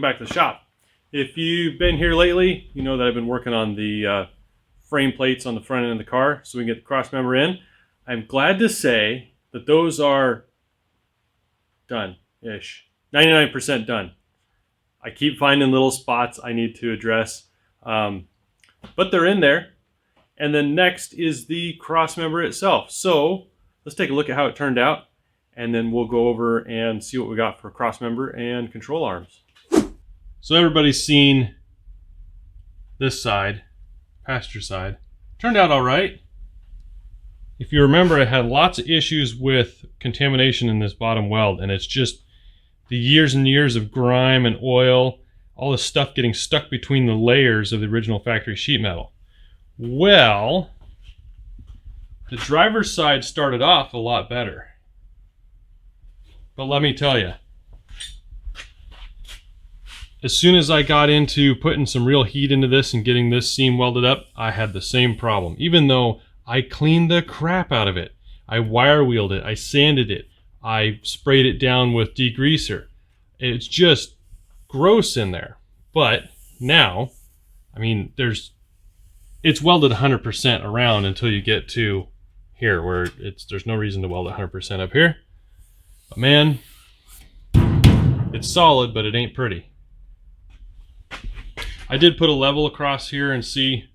back to the shop. If you've been here lately, you know that I've been working on the frame plates on the front end of the car so we can get the cross member in. I'm glad to say that those are done-ish, 99% done. I keep finding little spots I need to address, but they're in there. And then next is the cross member itself. So let's take a look at how it turned out, and then we'll go over and see what we got for cross member and control arms. So everybody's seen this side, passenger side. Turned out all right. If you remember, I had lots of issues with contamination in this bottom weld, and it's just the years and years of grime and oil, all this stuff getting stuck between the layers of the original factory sheet metal. Well, the driver's side started off a lot better. But let me tell you, as soon as I got into putting some real heat into this and getting this seam welded up, I had the same problem. Even though I cleaned the crap out of it. I wire wheeled it, I sanded it, I sprayed it down with degreaser. It's just gross in there. But now, I mean, it's welded 100% around until you get to here where there's no reason to weld 100% up here. But man, it's solid, but it ain't pretty. I did put a level across here and see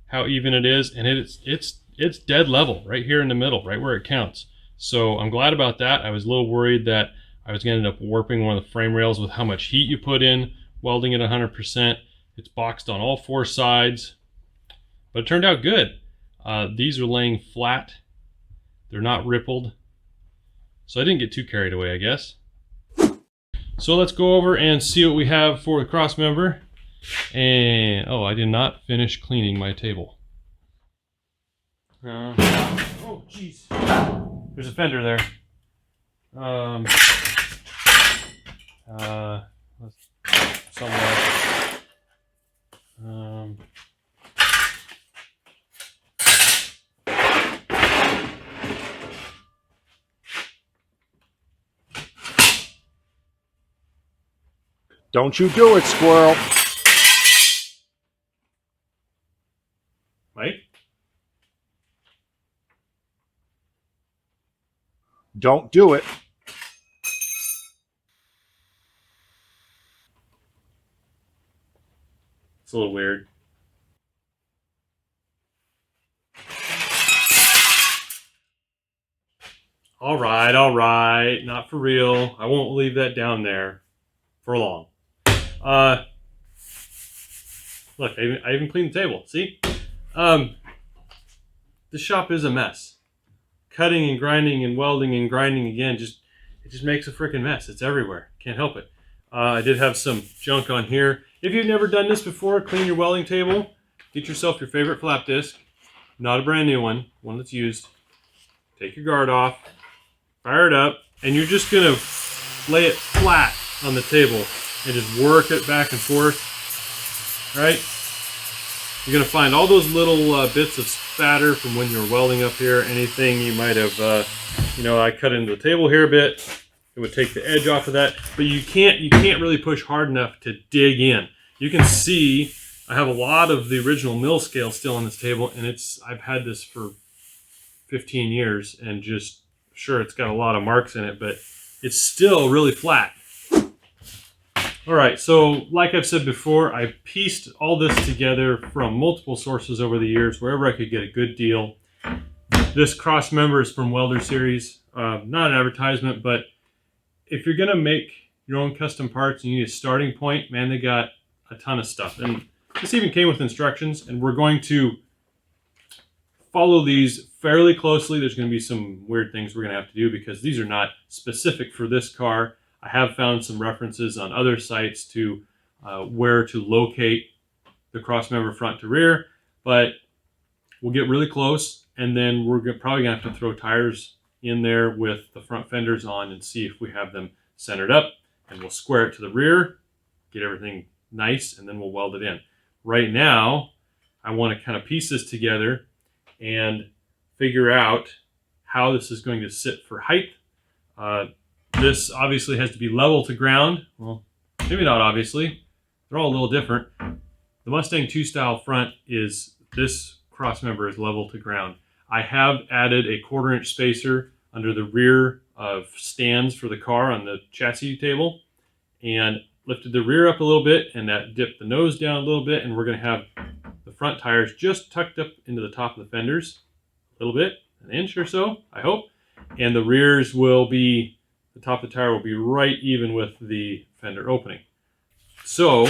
how even it is, and it's dead level right here in the middle, right where it counts. So I'm glad about that. I was a little worried that I was going to end up warping one of the frame rails with how much heat you put in, welding it 100%. It's boxed on all four sides, but it turned out good. These are laying flat. They're not rippled. So I didn't get too carried away, I guess. So let's go over and see what we have for the cross member. And, oh, I did not finish cleaning my table. Oh, jeez. There's a fender there. Somewhere. Don't you do it, squirrel. Mike? Don't do it. It's a little weird. All right. Not for real. I won't leave that down there for long. Look, I even cleaned the table. See? The shop is a mess. Cutting and grinding and welding and grinding again, it just makes a freaking mess. It's everywhere. Can't help it. I did have some junk on here. If you've never done this before, clean your welding table. Get yourself your favorite flap disc. Not a brand new one that's used. Take your guard off. Fire it up. And you're just going to lay it flat on the table and just work it back and forth. All right? You're going to find all those little bits of spatter from when you were welding up here. Anything you might have, I cut into the table here a bit. It would take the edge off of that. But you can't really push hard enough to dig in. You can see I have a lot of the original mill scale still on this table, and I've had this for 15 years, and just sure it's got a lot of marks in it, but it's still really flat. All right, so like I've said before, I pieced all this together from multiple sources over the years, wherever I could get a good deal. This cross member is from Welder Series, not an advertisement, but if you're gonna make your own custom parts and you need a starting point, man, they got a ton of stuff. And this even came with instructions, and we're going to follow these fairly closely. There's gonna be some weird things we're gonna have to do because these are not specific for this car. I have found some references on other sites to where to locate the cross member front to rear, but we'll get really close, and then we're probably gonna have to throw tires in there with the front fenders on and see if we have them centered up, and we'll square it to the rear, get everything nice, and then we'll weld it in. Right now, I want to kind of piece this together and figure out how this is going to sit for height. This obviously has to be level to ground. Well, Maybe not, obviously. They're all a little different. The Mustang 2 style front is, this cross member is level to ground. I have added a 1/4 inch spacer under the rear of stands for the car on the chassis table and lifted the rear up a little bit, and that dipped the nose down a little bit, and we're going to have the front tires just tucked up into the top of the fenders a little bit, an inch or so, I hope. And the rears will be, the top of the tire will be right even with the fender opening. So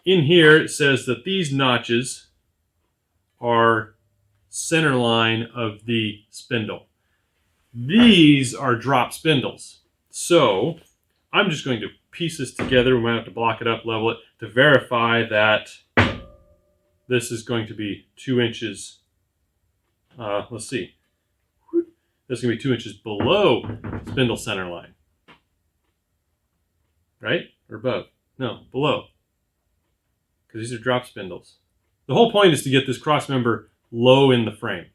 in here it says that these notches are center line of the spindle. These are drop spindles. So I'm just going to piece this together. We might have to block it up, level it, to verify that this is going to be 2 inches. Let's see. This is going to be 2 inches below spindle center line. Right? Or above? No, below. Because these are drop spindles. The whole point is to get this cross member low in the frame.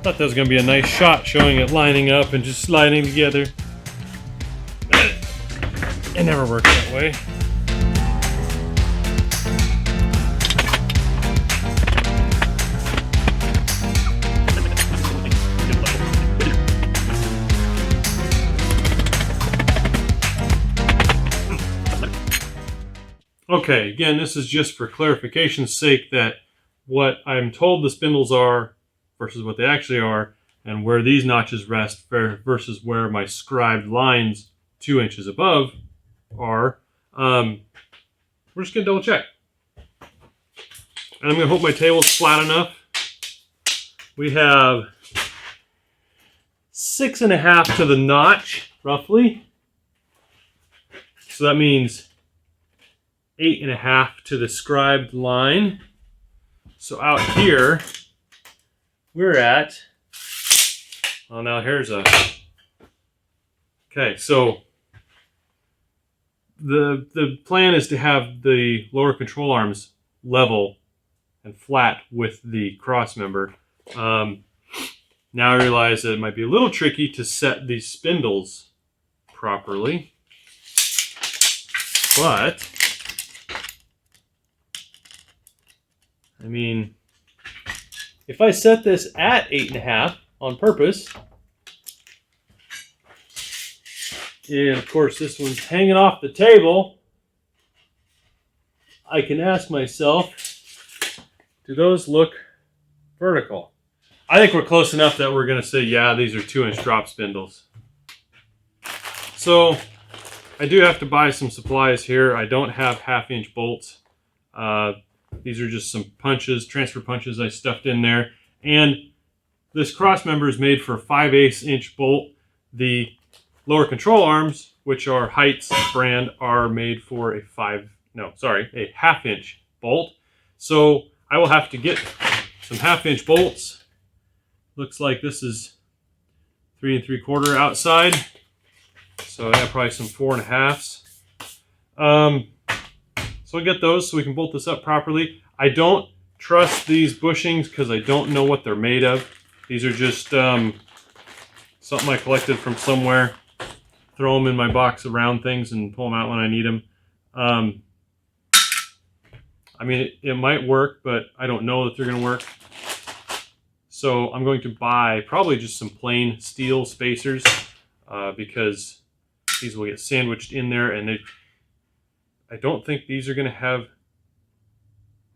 Thought that was going to be a nice shot showing it lining up and just sliding together. It never works that way. Okay, again, this is just for clarification's sake that what I'm told the spindles are versus what they actually are, and where these notches rest versus where my scribed lines 2 inches above are. We're just going to double check. And I'm going to hope my table's flat enough. We have 6.5 to the notch, roughly. So that means 8.5 to the scribed line. So out here, we're at, well, now here's a, okay, so the plan is to have the lower control arms level and flat with the cross member. Now I realize that it might be a little tricky to set these spindles properly, but, I mean, if I set this at 8.5 on purpose, and of course this one's hanging off the table, I can ask myself, do those look vertical? I think we're close enough that we're going to say, yeah, these are 2-inch drop spindles. So I do have to buy some supplies here. I don't have 1/2-inch bolts. These are just some punches, transfer punches I stuffed in there. And this cross member is made for a 5/8 inch bolt. The lower control arms, which are Heights brand, are made for a 1/2 inch bolt. So I will have to get some 1/2 inch bolts. Looks like this is 3 3/4 outside. So I have probably some 4.5s. So I get those so we can bolt this up properly. I don't trust these bushings because I don't know what they're made of. These are just something I collected from somewhere. Throw them in my box of round things and pull them out when I need them. I mean, it might work, but I don't know that they're going to work. So I'm going to buy probably just some plain steel spacers because these will get sandwiched in there, and I don't think these are going to have,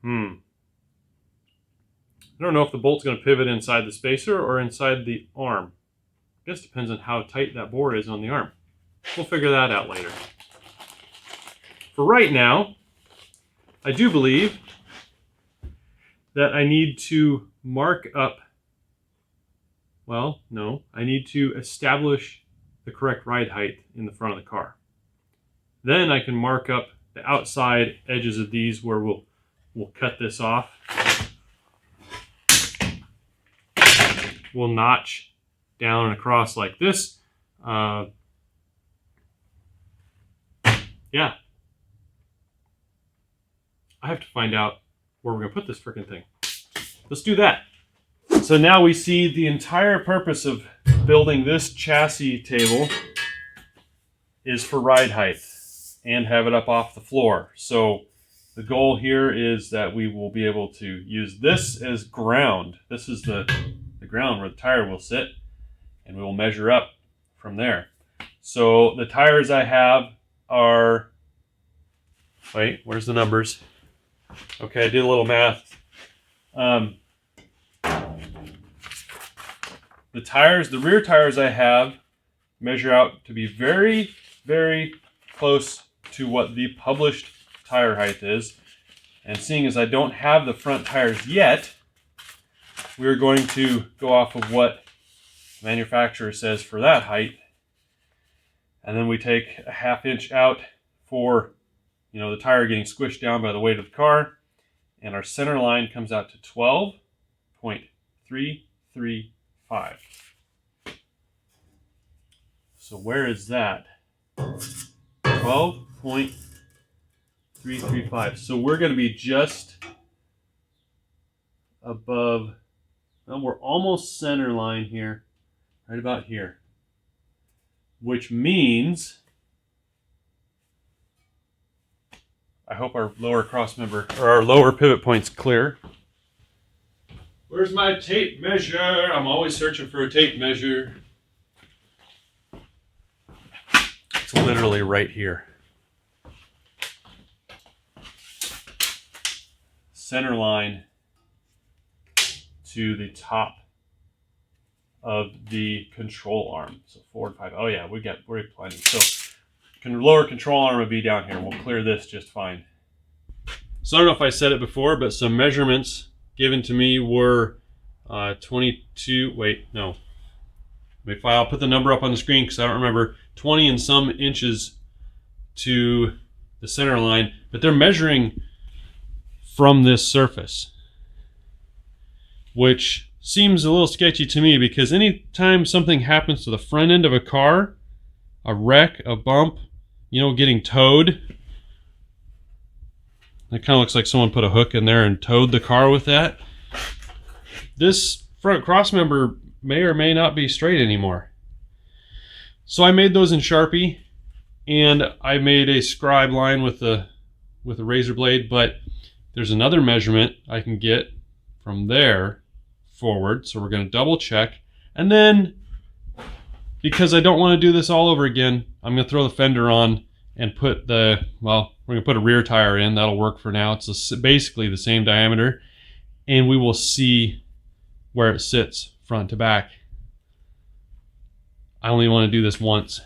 I don't know if the bolt's going to pivot inside the spacer or inside the arm. I guess it depends on how tight that bore is on the arm. We'll figure that out later. For right now, I do believe that I need to mark up Well, no. I need to establish the correct ride height in the front of the car. Then I can mark up the outside edges of these where we'll cut this off. We'll notch down and across like this. Yeah. I have to find out where we're going to put this freaking thing. Let's do that. So now we see the entire purpose of building this chassis table is for ride height and have it up off the floor. So the goal here is that we will be able to use this as ground. This is the ground where the tire will sit, and we will measure up from there. So the tires I have are, wait, where's the numbers? Okay, I did a little math. The tires, the rear tires I have measure out to be very, very close to what the published tire height is. And seeing as I don't have the front tires yet, we're going to go off of what the manufacturer says for that height. And then we take a ½ inch out for, you know, the tire getting squished down by the weight of the car. And our center line comes out to 12.335. So where is that? 12.335. So we're going to be just above, well, we're almost center line here, right about here. Which means, I hope our lower cross member, or our lower pivot point's clear. Where's my tape measure? I'm always searching for a tape measure. It's literally right here. Center line to the top of the control arm. So 4 and 5. Oh yeah, we're plenty. So lower control arm would be down here. We'll clear this just fine. So I don't know if I said it before, but some measurements given to me were 22, wait, no. I'll put the number up on the screen because I don't remember, 20 and some inches to the center line, but they're measuring from this surface, which seems a little sketchy to me because anytime something happens to the front end of a car, a wreck, a bump, you know, getting towed, it kind of looks like someone put a hook in there and towed the car with that. This front cross member may or may not be straight anymore. So I made those in Sharpie, and I made a scribe line with a razor blade, but there's another measurement I can get from there forward. So we're going to double check, and then because I don't want to do this all over again, I'm going to throw the fender on and put we're going to put a rear tire in. That'll work for now. It's basically the same diameter, and we will see where it sits front to back. I only want to do this once.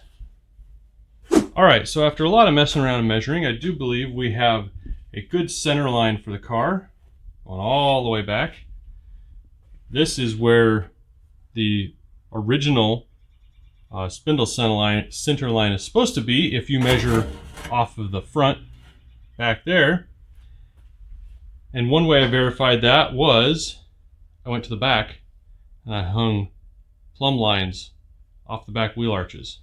All right, so after a lot of messing around and measuring, I do believe we have a good center line for the car, going all the way back. This is where the original spindle center line is supposed to be if you measure off of the front back there. And one way I verified that was I went to the back and I hung plumb lines off the back wheel arches.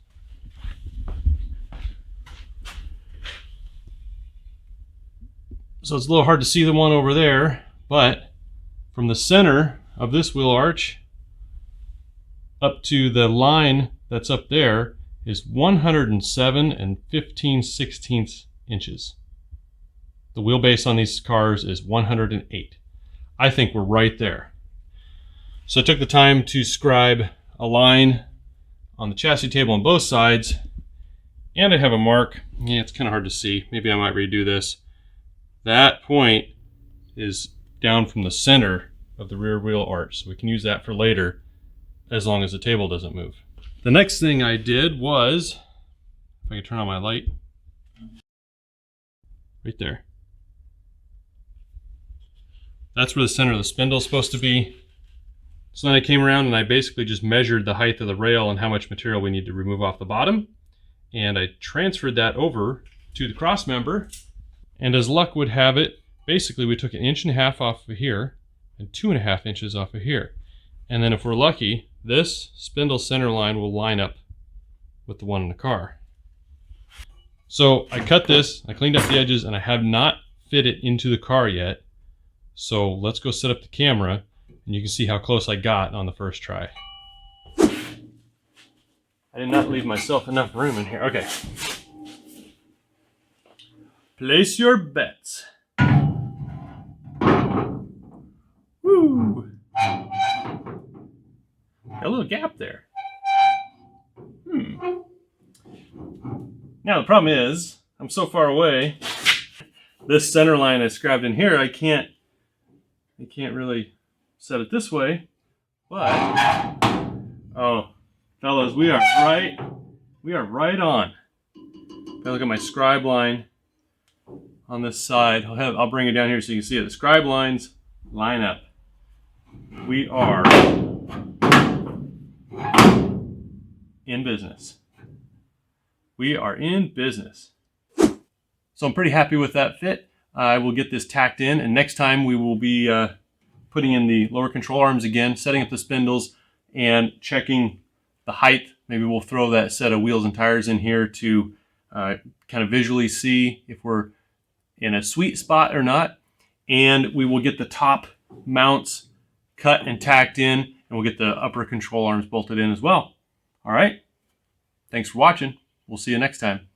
So it's a little hard to see the one over there, but from the center of this wheel arch up to the line that's up there is 107 and 15/16 inches. The wheelbase on these cars is 108. I think we're right there. So I took the time to scribe a line on the chassis table on both sides, and I have a mark. Yeah, it's kind of hard to see. Maybe I might redo this. That point is down from the center of the rear wheel arch, so we can use that for later as long as the table doesn't move. The next thing I did was, if I can turn on my light, right there. That's where the center of the spindle is supposed to be. So then I came around and I basically just measured the height of the rail and how much material we need to remove off the bottom. And I transferred that over to the cross member. And as luck would have it, basically we took 1.5 inches off of here and 2.5 inches off of here. And then if we're lucky, this spindle center line will line up with the one in the car. So I cut this, I cleaned up the edges, and I have not fit it into the car yet. So let's go set up the camera and you can see how close I got on the first try. I did not leave myself enough room in here. Okay. Place your bets. Woo! Got a little gap there. Now the problem is, I'm so far away. This center line I scribed in here, I can't really set it this way. But oh, fellas, we are right on. If I look at my scribe line on this side, I'll bring it down here so you can see it. The scribe lines line up. We are in business. We are in business. So I'm pretty happy with that fit. I will get this tacked in, and next time we will be putting in the lower control arms again, setting up the spindles, and checking the height. Maybe we'll throw that set of wheels and tires in here to kind of visually see if we're in a sweet spot or not. And we will get the top mounts cut and tacked in, and we'll get the upper control arms bolted in as well. All right. Thanks for watching. We'll see you next time.